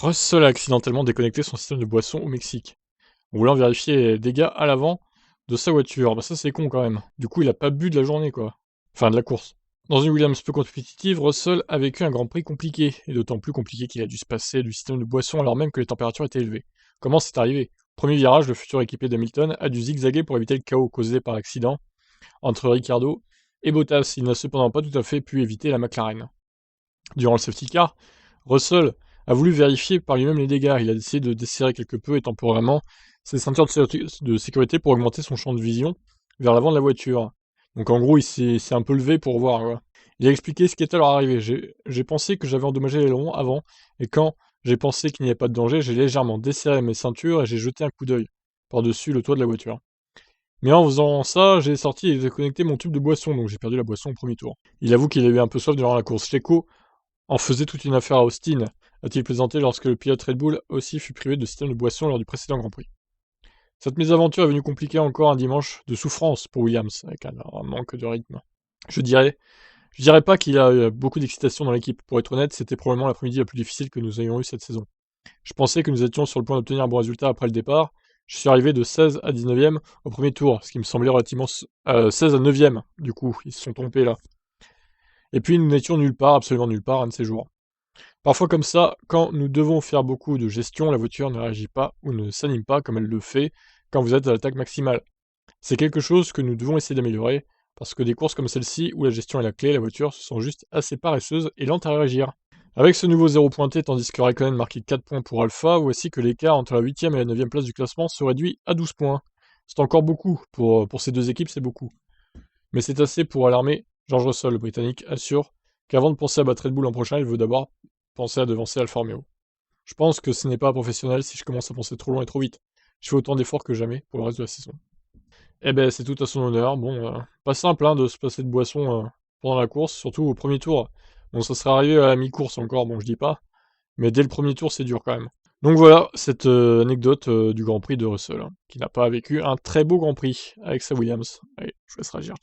Russell a accidentellement déconnecté son système de boisson au Mexique, en voulant vérifier les dégâts à l'avant de sa voiture. Bah ça c'est con quand même. Du coup il a pas bu de la journée quoi. Enfin de la course. Dans une Williams peu compétitive, Russell a vécu un Grand Prix compliqué, et d'autant plus compliqué qu'il a dû se passer du système de boisson alors même que les températures étaient élevées. Comment c'est arrivé? Premier virage, le futur équipier d'Hamilton a dû zigzaguer pour éviter le chaos causé par l'accident entre Ricciardo et Bottas. Il n'a cependant pas tout à fait pu éviter la McLaren. Durant le safety car, Russell a voulu vérifier par lui-même les dégâts. Il a décidé de desserrer quelque peu et temporairement ses ceintures de sécurité pour augmenter son champ de vision vers l'avant de la voiture. Donc en gros, il s'est un peu levé pour voir. Quoi. Il a expliqué ce qui était alors arrivé. J'ai pensé que j'avais endommagé l'aileron avant, et quand j'ai pensé qu'il n'y avait pas de danger, j'ai légèrement desserré mes ceintures et j'ai jeté un coup d'œil par-dessus le toit de la voiture. Mais en faisant ça, j'ai sorti et déconnecté mon tube de boisson, donc j'ai perdu la boisson au premier tour. Il avoue qu'il a eu un peu soif durant la course. Checo en faisait toute une affaire à Austin, a-t-il plaisanté lorsque le pilote Red Bull aussi fut privé de système de boisson lors du précédent Grand Prix. Cette mésaventure est venue compliquer encore un dimanche de souffrance pour Williams, avec un manque de rythme. Je dirais, je dirais pas qu'il y a eu beaucoup d'excitation dans l'équipe. Pour être honnête, c'était probablement l'après-midi la plus difficile que nous ayons eue cette saison. Je pensais que nous étions sur le point d'obtenir un bon résultat après le départ. Je suis arrivé de 16 à 19e au premier tour, ce qui me semblait relativement... 16 à 9e, du coup, ils se sont trompés là. Et puis nous n'étions nulle part, absolument nulle part, un de ces jours. Parfois comme ça, quand nous devons faire beaucoup de gestion, la voiture ne réagit pas ou ne s'anime pas comme elle le fait quand vous êtes à l'attaque maximale. C'est quelque chose que nous devons essayer d'améliorer, parce que des courses comme celle-ci, où la gestion est la clé, la voiture se sent juste assez paresseuse et lente à réagir. Avec ce nouveau 0 pointé, tandis que Raikkonen marquait 4 points pour Alpha, voici que l'écart entre la 8e et la 9e place du classement se réduit à 12 points. C'est encore beaucoup, pour ces deux équipes c'est beaucoup. Mais c'est assez pour alarmer George Russell, le Britannique, assure qu'avant de penser à battre Red Bull l'an prochain, il veut d'abord penser à devancer Alfa Romeo. Je pense que ce n'est pas professionnel si je commence à penser trop loin et trop vite. Je fais autant d'efforts que jamais pour le reste de la saison. Eh ben, c'est tout à son honneur. Bon, pas simple hein, de se passer de boisson pendant la course, surtout au premier tour. Bon, ça serait arrivé à la mi-course encore, bon, je dis pas. Mais dès le premier tour, c'est dur quand même. Donc voilà, cette anecdote du Grand Prix de Russell, hein, qui n'a pas vécu un très beau Grand Prix avec sa Williams. Allez, je vous laisse réagir. Ciao.